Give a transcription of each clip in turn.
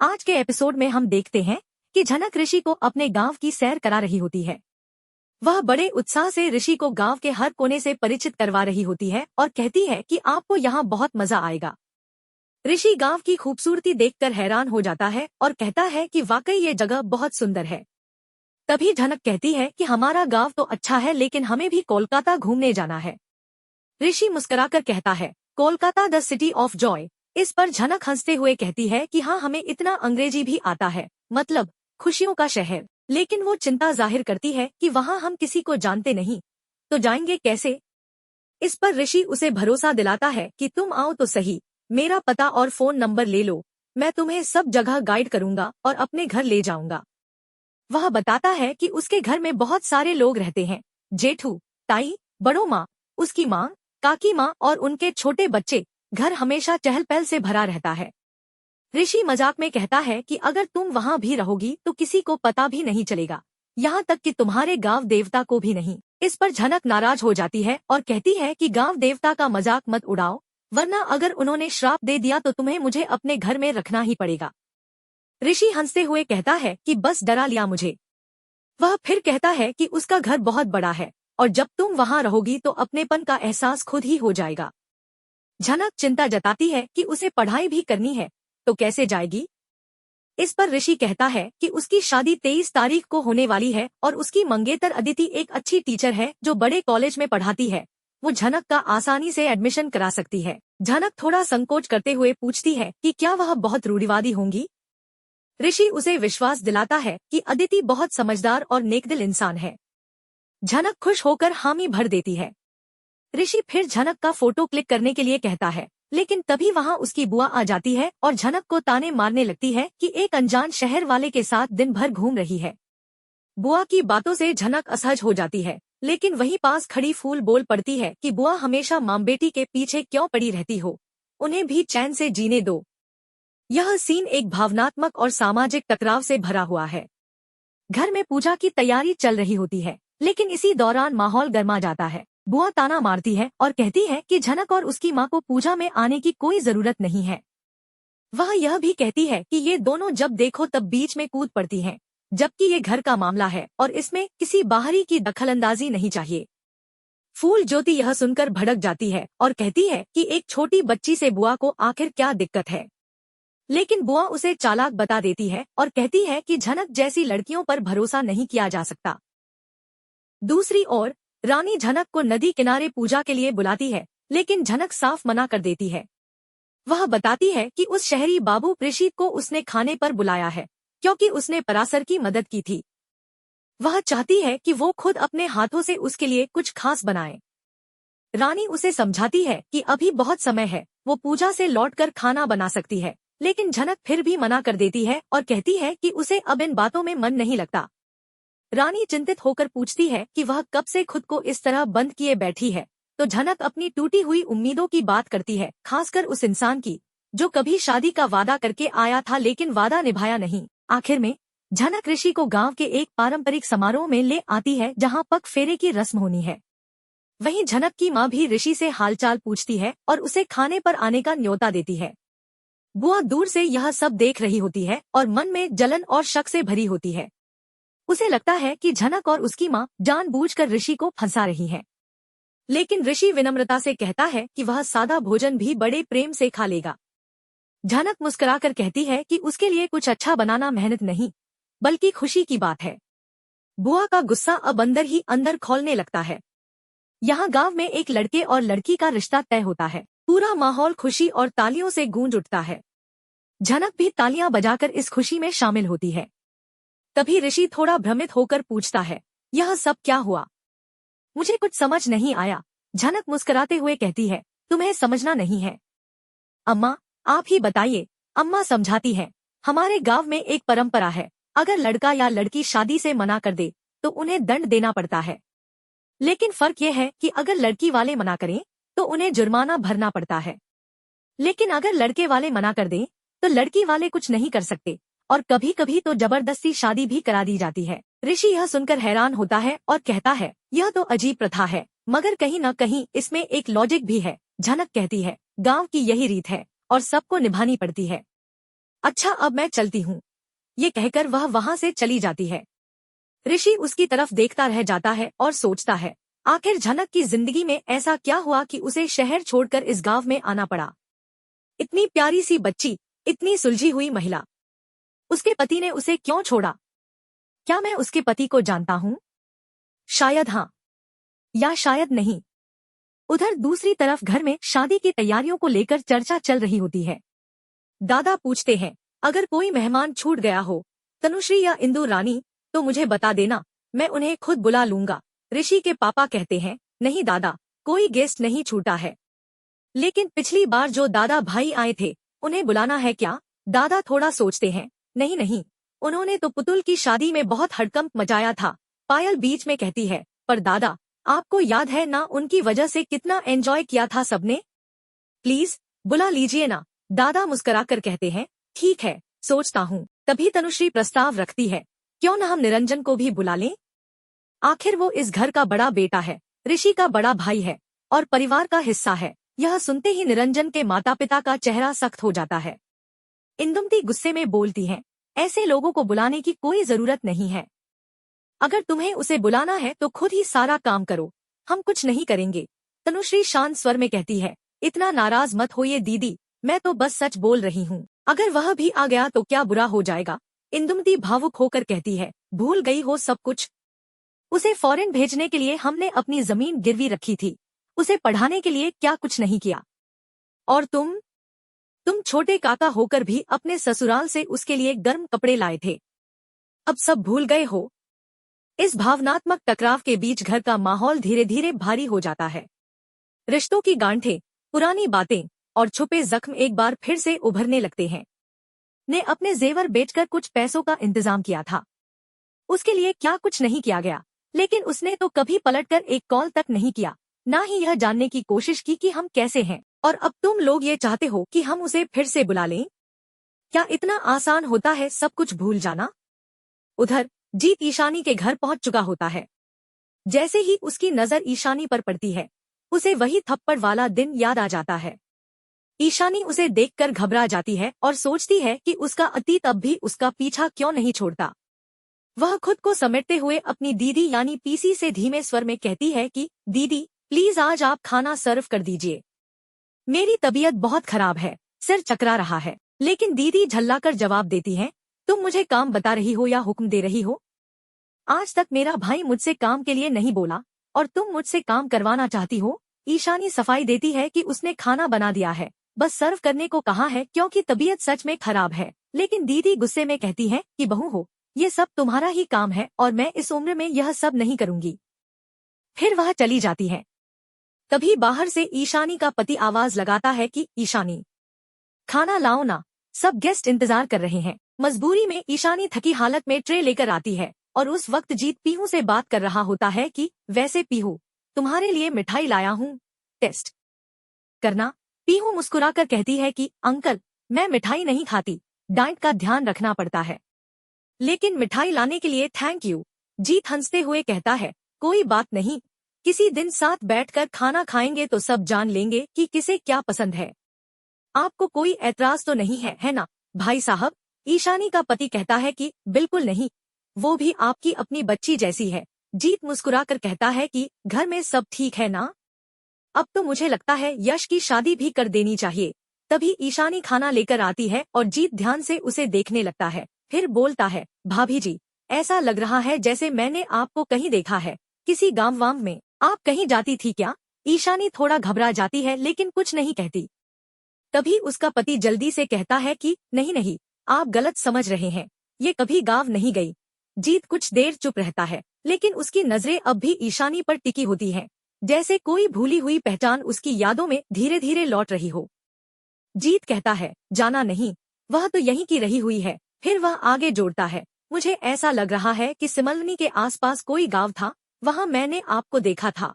आज के एपिसोड में हम देखते हैं कि झनक ऋषि को अपने गांव की सैर करा रही होती है। वह बड़े उत्साह से ऋषि को गांव के हर कोने से परिचित करवा रही होती है और कहती है कि आपको यहाँ बहुत मजा आएगा। ऋषि गांव की खूबसूरती देखकर हैरान हो जाता है और कहता है कि वाकई ये जगह बहुत सुंदर है। तभी झनक कहती है कि हमारा गांव तो अच्छा है, लेकिन हमें भी कोलकाता घूमने जाना है। ऋषि मुस्कुराकर कहता है, Kolkata the city of Joy. इस पर झनक हंसते हुए कहती है कि हाँ, हमें इतना अंग्रेजी भी आता है, मतलब खुशियों का शहर। लेकिन वो चिंता जाहिर करती है कि वहाँ हम किसी को जानते नहीं, तो जाएंगे कैसे। इस पर ऋषि उसे भरोसा दिलाता है कि तुम आओ तो सही, मेरा पता और फोन नंबर ले लो, मैं तुम्हें सब जगह गाइड करूंगा और अपने घर ले जाऊंगा। वह बताता है कि उसके घर में बहुत सारे लोग रहते हैं, जेठू, ताई, बड़ो माँ, उसकी माँ, काकी माँ और उनके छोटे बच्चे। घर हमेशा चहल पहल से भरा रहता है। ऋषि मजाक में कहता है कि अगर तुम वहाँ भी रहोगी तो किसी को पता भी नहीं चलेगा, यहाँ तक कि तुम्हारे गांव देवता को भी नहीं। इस पर झनक नाराज हो जाती है और कहती है कि गांव देवता का मजाक मत उड़ाओ, वरना अगर उन्होंने श्राप दे दिया तो तुम्हें मुझे अपने घर में रखना ही पड़ेगा। ऋषि हंसते हुए कहता है कि बस डरा लिया मुझे। वह फिर कहता है कि उसका घर बहुत बड़ा है और जब तुम वहाँ रहोगी तो अपनेपन का एहसास खुद ही हो जाएगा। झनक चिंता जताती है कि उसे पढ़ाई भी करनी है, तो कैसे जाएगी। इस पर ऋषि कहता है कि उसकी शादी 23 तारीख को होने वाली है और उसकी मंगेतर अदिति एक अच्छी टीचर है जो बड़े कॉलेज में पढ़ाती है, वो झनक का आसानी से एडमिशन करा सकती है। झनक थोड़ा संकोच करते हुए पूछती है कि क्या वह बहुत रूढ़िवादी होंगी। ऋषि उसे विश्वास दिलाता है कि अदिति बहुत समझदार और नेकदिल इंसान है। झनक खुश होकर हामी भर देती है। ऋषि फिर झनक का फोटो क्लिक करने के लिए कहता है, लेकिन तभी वहाँ उसकी बुआ आ जाती है और झनक को ताने मारने लगती है कि एक अनजान शहर वाले के साथ दिन भर घूम रही है। बुआ की बातों से झनक असहज हो जाती है, लेकिन वहीं पास खड़ी फूल बोल पड़ती है कि बुआ हमेशा माँ बेटी के पीछे क्यों पड़ी रहती हो, उन्हें भी चैन से जीने दो। यह सीन एक भावनात्मक और सामाजिक टकराव से भरा हुआ है। घर में पूजा की तैयारी चल रही होती है, लेकिन इसी दौरान माहौल गर्मा जाता है। बुआ ताना मारती है और कहती है कि झनक और उसकी माँ को पूजा में आने की कोई जरूरत नहीं है। वह यह भी कहती है कि ये दोनों जब देखो तब बीच में कूद पड़ती हैं, जबकि ये घर का मामला है और इसमें किसी बाहरी की दखलंदाजी नहीं चाहिए। फूल ज्योति यह सुनकर भड़क जाती है और कहती है कि एक छोटी बच्ची से बुआ को आखिर क्या दिक्कत है। लेकिन बुआ उसे चालाक बता देती है और कहती है कि झनक जैसी लड़कियों पर भरोसा नहीं किया जा सकता। दूसरी ओर रानी झनक को नदी किनारे पूजा के लिए बुलाती है, लेकिन झनक साफ मना कर देती है। वह बताती है कि उस शहरी बाबू ऋषि को उसने खाने पर बुलाया है, क्योंकि उसने पराशर की मदद की थी। वह चाहती है कि वो खुद अपने हाथों से उसके लिए कुछ खास बनाए। रानी उसे समझाती है कि अभी बहुत समय है, वो पूजा से लौटकर खाना बना सकती है, लेकिन झनक फिर भी मना कर देती है और कहती है कि उसे अब इन बातों में मन नहीं लगता। रानी चिंतित होकर पूछती है कि वह कब से खुद को इस तरह बंद किए बैठी है, तो झनक अपनी टूटी हुई उम्मीदों की बात करती है, खासकर उस इंसान की जो कभी शादी का वादा करके आया था लेकिन वादा निभाया नहीं। आखिर में झनक ऋषि को गांव के एक पारंपरिक समारोह में ले आती है जहां पग फेरे की रस्म होनी है। वहीं झनक की मां भी ऋषि से हालचाल पूछती है और उसे खाने पर आने का न्योता देती है। बुआ दूर से यह सब देख रही होती है और मन में जलन और शक से भरी होती है। उसे लगता है कि झनक और उसकी माँ जानबूझकर ऋषि को फंसा रही हैं। लेकिन ऋषि विनम्रता से कहता है कि वह सादा भोजन भी बड़े प्रेम से खा लेगा। झनक मुस्कुराकर कहती है कि उसके लिए कुछ अच्छा बनाना मेहनत नहीं, बल्कि खुशी की बात है। बुआ का गुस्सा अब अंदर ही अंदर खौलने लगता है। यहाँ गांव में एक लड़के और लड़की का रिश्ता तय होता है। पूरा माहौल खुशी और तालियों से गूंज उठता है। झनक भी तालियां बजाकर इस खुशी में शामिल होती है। तभी ऋषि थोड़ा भ्रमित होकर पूछता है, यह सब क्या हुआ? मुझे कुछ समझ नहीं आया। झनक मुस्कुराते हुए कहती है, तुम्हें समझना नहीं है। अम्मा, आप ही बताइए। अम्मा समझाती है, हमारे गांव में एक परंपरा है, अगर लड़का या लड़की शादी से मना कर दे तो उन्हें दंड देना पड़ता है। लेकिन फर्क यह है कि अगर लड़की वाले मना करें तो उन्हें जुर्माना भरना पड़ता है। लेकिन अगर लड़के वाले मना कर दें तो लड़की वाले कुछ नहीं कर सकते और कभी कभी तो जबरदस्ती शादी भी करा दी जाती है। ऋषि यह सुनकर हैरान होता है और कहता है, यह तो अजीब प्रथा है, मगर कहीं न कहीं इसमें एक लॉजिक भी है। झनक कहती है, गांव की यही रीत है और सबको निभानी पड़ती है। अच्छा अब मैं चलती हूँ। ये कहकर वह वहाँ से चली जाती है। ऋषि उसकी तरफ देखता रह जाता है और सोचता है, आखिर झनक की जिंदगी में ऐसा क्या हुआ कि उसे शहर छोड़कर इस गांव में आना पड़ा। इतनी प्यारी सी बच्ची, इतनी सुलझी हुई महिला, उसके पति ने उसे क्यों छोड़ा? क्या मैं उसके पति को जानता हूँ? शायद हाँ, या शायद नहीं। उधर दूसरी तरफ घर में शादी की तैयारियों को लेकर चर्चा चल रही होती है। दादा पूछते हैं, अगर कोई मेहमान छूट गया हो, तनुश्री या इंदु रानी, तो मुझे बता देना, मैं उन्हें खुद बुला लूंगा। ऋषि के पापा कहते हैं, नहीं दादा, कोई गेस्ट नहीं छूटा है। लेकिन पिछली बार जो दादा भाई आए थे, उन्हें बुलाना है क्या? दादा थोड़ा सोचते हैं, नहीं नहीं, उन्होंने तो पुतुल की शादी में बहुत हड़कंप मचाया था। पायल बीच में कहती है, पर दादा, आपको याद है ना उनकी वजह से कितना एंजॉय किया था सबने? प्लीज बुला लीजिए ना। दादा मुस्कुराकर कहते हैं, ठीक है, सोचता हूँ। तभी तनुश्री प्रस्ताव रखती है, क्यों न हम निरंजन को भी बुला लें? आखिर वो इस घर का बड़ा बेटा है, ऋषि का बड़ा भाई है और परिवार का हिस्सा है। यह सुनते ही निरंजन के माता पिता का चेहरा सख्त हो जाता है। इंदुमती गुस्से में बोलती है, ऐसे लोगों को बुलाने की कोई जरूरत नहीं है। अगर तुम्हें उसे बुलाना है तो खुद ही सारा काम करो, हम कुछ नहीं करेंगे। तनुश्री शांत स्वर में कहती है, इतना नाराज मत होइए दीदी, मैं तो बस सच बोल रही हूँ। अगर वह भी आ गया तो क्या बुरा हो जाएगा? इंदुमती भावुक होकर कहती है, भूल गई हो सब कुछ? उसे फॉरेन भेजने के लिए हमने अपनी जमीन गिरवी रखी थी, उसे पढ़ाने के लिए क्या कुछ नहीं किया? और तुम छोटे काका होकर भी अपने ससुराल से उसके लिए गर्म कपड़े लाए थे, अब सब भूल गए हो? इस भावनात्मक टकराव के बीच घर का माहौल धीरे धीरे भारी हो जाता है। रिश्तों की गांठें, पुरानी बातें और छुपे जख्म एक बार फिर से उभरने लगते हैं। ने अपने जेवर बेचकर कुछ पैसों का इंतजाम किया था, उसके लिए क्या कुछ नहीं किया गया, लेकिन उसने तो कभी पलटकर एक कॉल तक नहीं किया, ना ही यह जानने की कोशिश की कि हम कैसे हैं। और अब तुम लोग ये चाहते हो कि हम उसे फिर से बुला लें? क्या इतना आसान होता है सब कुछ भूल जाना? उधर जीत ईशानी के घर पहुंच चुका होता है। जैसे ही उसकी नजर ईशानी पर पड़ती है, उसे वही थप्पड़ वाला दिन याद आ जाता है। ईशानी उसे देखकर घबरा जाती है और सोचती है कि उसका अतीत अब भी उसका पीछा क्यों नहीं छोड़ता। वह खुद को समेटते हुए अपनी दीदी यानी पीसी से धीमे स्वर में कहती है कि दीदी प्लीज आज आप खाना सर्व कर दीजिए, मेरी तबीयत बहुत खराब है, सिर चकरा रहा है। लेकिन दीदी झल्लाकर जवाब देती है, तुम मुझे काम बता रही हो या हुक्म दे रही हो? आज तक मेरा भाई मुझसे काम के लिए नहीं बोला और तुम मुझसे काम करवाना चाहती हो? ईशानी सफाई देती है कि उसने खाना बना दिया है, बस सर्व करने को कहा है क्योंकि तबीयत सच में खराब है। लेकिन दीदी गुस्से में कहती है कि बहू हो, ये सब तुम्हारा ही काम है और मैं इस उम्र में यह सब नहीं करूंगी। फिर वह चली जाती है। तभी बाहर से ईशानी का पति आवाज लगाता है कि ईशानी, खाना लाओ ना, सब गेस्ट इंतजार कर रहे हैं। मजबूरी में ईशानी थकी हालत में ट्रे लेकर आती है और उस वक्त जीत पीहू से बात कर रहा होता है कि वैसे पीहू, तुम्हारे लिए मिठाई लाया हूँ, टेस्ट करना। पीहू मुस्कुराकर कहती है कि अंकल, मैं मिठाई नहीं खाती, डाइट का ध्यान रखना पड़ता है। लेकिन मिठाई लाने के लिए थैंक यू। जीत हंसते हुए कहता है, कोई बात नहीं, किसी दिन साथ बैठकर खाना खाएंगे तो सब जान लेंगे कि किसे क्या पसंद है। आपको कोई ऐतराज तो नहीं है, है ना भाई साहब? ईशानी का पति कहता है कि बिल्कुल नहीं, वो भी आपकी अपनी बच्ची जैसी है। जीत मुस्कुराकर कहता है कि घर में सब ठीक है ना? अब तो मुझे लगता है यश की शादी भी कर देनी चाहिए। तभी ईशानी खाना लेकर आती है और जीत ध्यान से उसे देखने लगता है, फिर बोलता है, भाभी जी, ऐसा लग रहा है जैसे मैंने आपको कहीं देखा है, किसी गांव वाम में आप कहीं जाती थी क्या? ईशानी थोड़ा घबरा जाती है लेकिन कुछ नहीं कहती। तभी उसका पति जल्दी से कहता है कि नहीं नहीं, आप गलत समझ रहे हैं, ये कभी गांव नहीं गई। जीत कुछ देर चुप रहता है, लेकिन उसकी नजरें अब भी ईशानी पर टिकी होती हैं, जैसे कोई भूली हुई पहचान उसकी यादों में धीरे धीरे लौट रही हो। जीत कहता है, जाना नहीं, वह तो यहीं की रही हुई है। फिर वह आगे जोड़ता है, मुझे ऐसा लग रहा है कि सिमलनी के आसपास कोई गांव था, वहां मैंने आपको देखा था,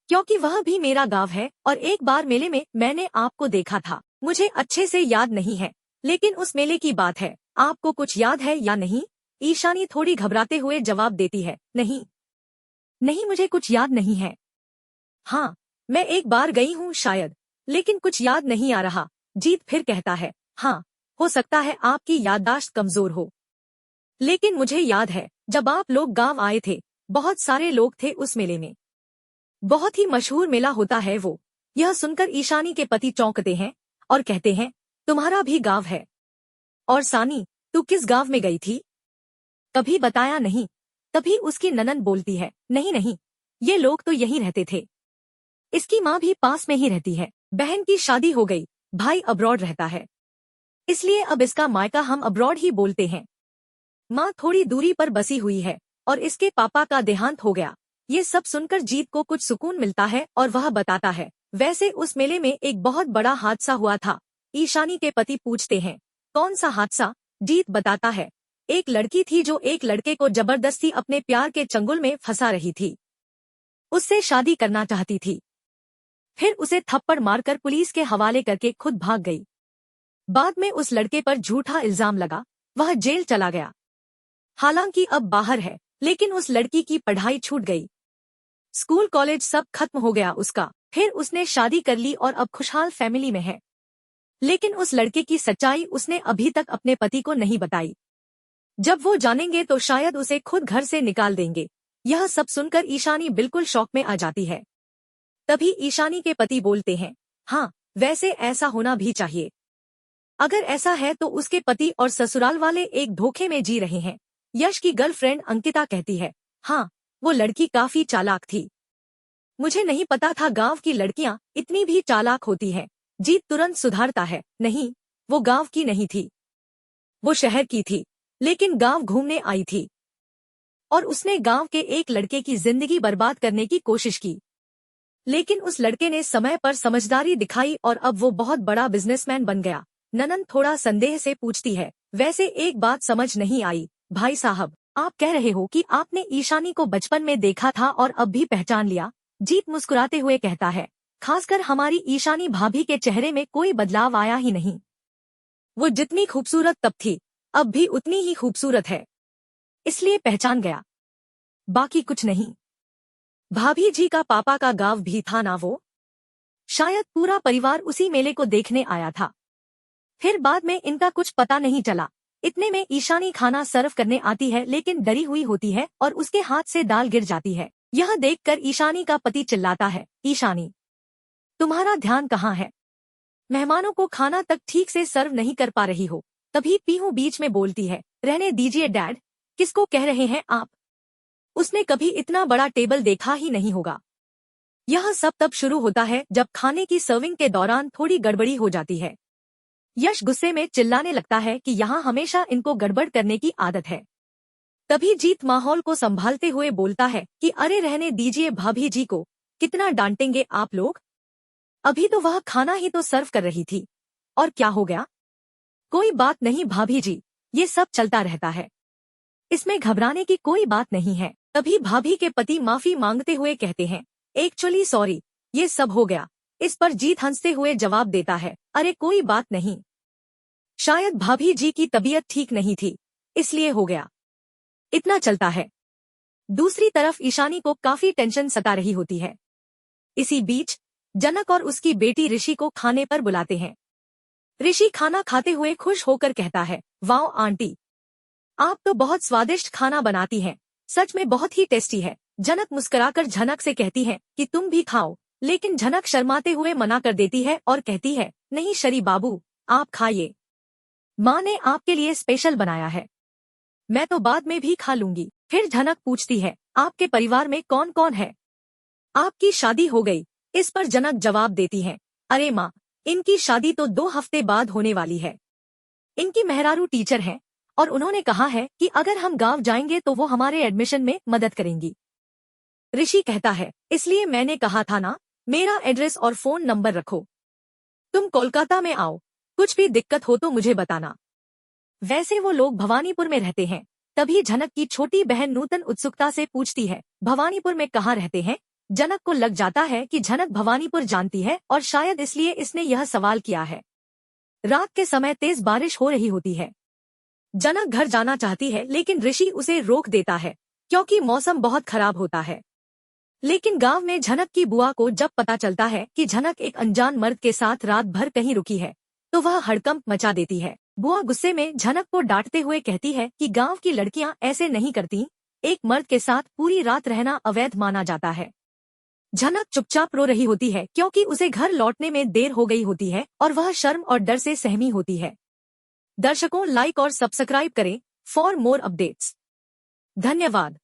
क्योंकि वह भी मेरा गांव है और एक बार मेले में मैंने आपको देखा था। मुझे अच्छे से याद नहीं है, लेकिन उस मेले की बात है। आपको कुछ याद है या नहीं? ईशानी थोड़ी घबराते हुए जवाब देती है, नहीं नहीं, मुझे कुछ याद नहीं है। हाँ, मैं एक बार गई हूँ शायद, लेकिन कुछ याद नहीं आ रहा। जीत फिर कहता है, हाँ, हो सकता है आपकी याददाश्त कमजोर हो, लेकिन मुझे याद है जब आप लोग गांव आए थे, बहुत सारे लोग थे उस मेले में। बहुत ही मशहूर मेला होता है वो। यह सुनकर ईशानी के पति चौंकते हैं और कहते हैं, तुम्हारा भी गांव है? और सानी, तू किस गांव में गई थी? कभी बताया नहीं। तभी उसकी ननद बोलती है, नहीं नहीं, ये लोग तो यहीं रहते थे। इसकी माँ भी पास में ही रहती है। बहन की शादी हो गई, भाई अब्रॉड रहता है, इसलिए अब इसका मायका हम अब्रॉड ही बोलते हैं। माँ थोड़ी दूरी पर बसी हुई है और इसके पापा का देहांत हो गया। ये सब सुनकर जीत को कुछ सुकून मिलता है और वह बताता है, वैसे उस मेले में एक बहुत बड़ा हादसा हुआ था। ईशानी के पति पूछते हैं, कौन सा हादसा? जीत बताता है, एक लड़की थी जो एक लड़के को जबरदस्ती अपने प्यार के चंगुल में फंसा रही थी। उससे शादी करना चाहती थी, फिर उसे थप्पड़ मारकर पुलिस के हवाले करके खुद भाग गई। बाद में उस लड़के पर झूठा इल्जाम लगा, वह जेल चला गया। हालांकि अब बाहर है, लेकिन उस लड़की की पढ़ाई छूट गई। स्कूल कॉलेज सब खत्म हो गया उसका। फिर उसने शादी कर ली और अब खुशहाल फैमिली में है। लेकिन उस लड़के की सच्चाई उसने अभी तक अपने पति को नहीं बताई। जब वो जानेंगे तो शायद उसे खुद घर से निकाल देंगे। यह सब सुनकर ईशानी बिल्कुल शॉक में आ जाती है। तभी ईशानी के पति बोलते हैं, हाँ, वैसे ऐसा होना भी चाहिए। अगर ऐसा है तो उसके पति और ससुराल वाले एक धोखे में जी रहे हैं। यश की गर्लफ्रेंड अंकिता कहती है, हाँ, वो लड़की काफी चालाक थी। मुझे नहीं पता था गांव की लड़कियां इतनी भी चालाक होती हैं। जीत तुरंत सुधारता है, नहीं, वो गांव की नहीं थी, वो शहर की थी, लेकिन गांव घूमने आई थी और उसने गांव के एक लड़के की जिंदगी बर्बाद करने की कोशिश की। लेकिन उस लड़के ने समय पर समझदारी दिखाई और अब वो बहुत बड़ा बिजनेसमैन बन गया। ननंद थोड़ा संदेह से पूछती है, वैसे एक बात समझ नहीं आई, भाई साहब, आप कह रहे हो कि आपने ईशानी को बचपन में देखा था और अब भी पहचान लिया? जीत मुस्कुराते हुए कहता है, खासकर हमारी ईशानी भाभी के चेहरे में कोई बदलाव आया ही नहीं। वो जितनी खूबसूरत तब थी, अब भी उतनी ही खूबसूरत है, इसलिए पहचान गया, बाकी कुछ नहीं। भाभी जी का पापा का गांव भी था ना वो? शायद पूरा परिवार उसी मेले को देखने आया था। फिर बाद में इनका कुछ पता नहीं चला। इतने में ईशानी खाना सर्व करने आती है, लेकिन डरी हुई होती है और उसके हाथ से दाल गिर जाती है। यह देखकर ईशानी का पति चिल्लाता है, ईशानी, तुम्हारा ध्यान कहाँ है? मेहमानों को खाना तक ठीक से सर्व नहीं कर पा रही हो। तभी पीहू बीच में बोलती है, रहने दीजिए डैड, किसको कह रहे हैं आप? उसने कभी इतना बड़ा टेबल देखा ही नहीं होगा। यह सब तब शुरू होता है जब खाने की सर्विंग के दौरान थोड़ी गड़बड़ी हो जाती है। यश गुस्से में चिल्लाने लगता है कि यहाँ हमेशा इनको गड़बड़ करने की आदत है। तभी जीत माहौल को संभालते हुए बोलता है कि अरे रहने दीजिए भाभी जी को, कितना डांटेंगे आप लोग? अभी तो वह खाना ही तो सर्व कर रही थी, और क्या हो गया? कोई बात नहीं भाभी जी, ये सब चलता रहता है, इसमें घबराने की कोई बात नहीं है। तभी भाभी के पति माफी मांगते हुए कहते हैं, एक्चुअली सॉरी, ये सब हो गया। इस पर जीत हंसते हुए जवाब देता है, अरे कोई बात नहीं, शायद भाभी जी की तबीयत ठीक नहीं थी, इसलिए हो गया, इतना चलता है। दूसरी तरफ ईशानी को काफी टेंशन सता रही होती है। इसी बीच जनक और उसकी बेटी ऋषि को खाने पर बुलाते हैं। ऋषि खाना खाते हुए खुश होकर कहता है, वाओ आंटी, आप तो बहुत स्वादिष्ट खाना बनाती हैं, सच में बहुत ही टेस्टी है। जनक मुस्कुराकर झनक से कहती है कि तुम भी खाओ, लेकिन झनक शर्माते हुए मना कर देती है और कहती है, नहीं शरी बाबू, आप खाइए, माँ ने आपके लिए स्पेशल बनाया है, मैं तो बाद में भी खा लूंगी। फिर झनक पूछती है, आपके परिवार में कौन कौन है? आपकी शादी हो गई? इस पर जनक जवाब देती है, अरे माँ, इनकी शादी तो 2 हफ्ते बाद होने वाली है। इनकी मेहरारू टीचर हैं और उन्होंने कहा है कि अगर हम गांव जाएंगे तो वो हमारे एडमिशन में मदद करेंगी। ऋषि कहता है, इसलिए मैंने कहा था ना, मेरा एड्रेस और फोन नंबर रखो, तुम कोलकाता में आओ, कुछ भी दिक्कत हो तो मुझे बताना। वैसे वो लोग भवानीपुर में रहते हैं। तभी जनक की छोटी बहन नूतन उत्सुकता से पूछती है, भवानीपुर में कहाँ रहते हैं? जनक को लग जाता है कि जनक भवानीपुर जानती है और शायद इसलिए इसने यह सवाल किया है। रात के समय तेज बारिश हो रही होती है। जनक घर जाना चाहती है, लेकिन ऋषि उसे रोक देता है क्योंकि मौसम बहुत खराब होता है। लेकिन गांव में झनक की बुआ को जब पता चलता है कि झनक एक अनजान मर्द के साथ रात भर कहीं रुकी है, तो वह हड़कंप मचा देती है। बुआ गुस्से में झनक को डांटते हुए कहती है कि गांव की लड़कियां ऐसे नहीं करती, एक मर्द के साथ पूरी रात रहना अवैध माना जाता है। झनक चुपचाप रो रही होती है क्योंकि उसे घर लौटने में देर हो गई होती है और वह शर्म और डर से सहमी होती है। दर्शकों, लाइक और सब्सक्राइब करें फॉर मोर अपडेट्स। धन्यवाद।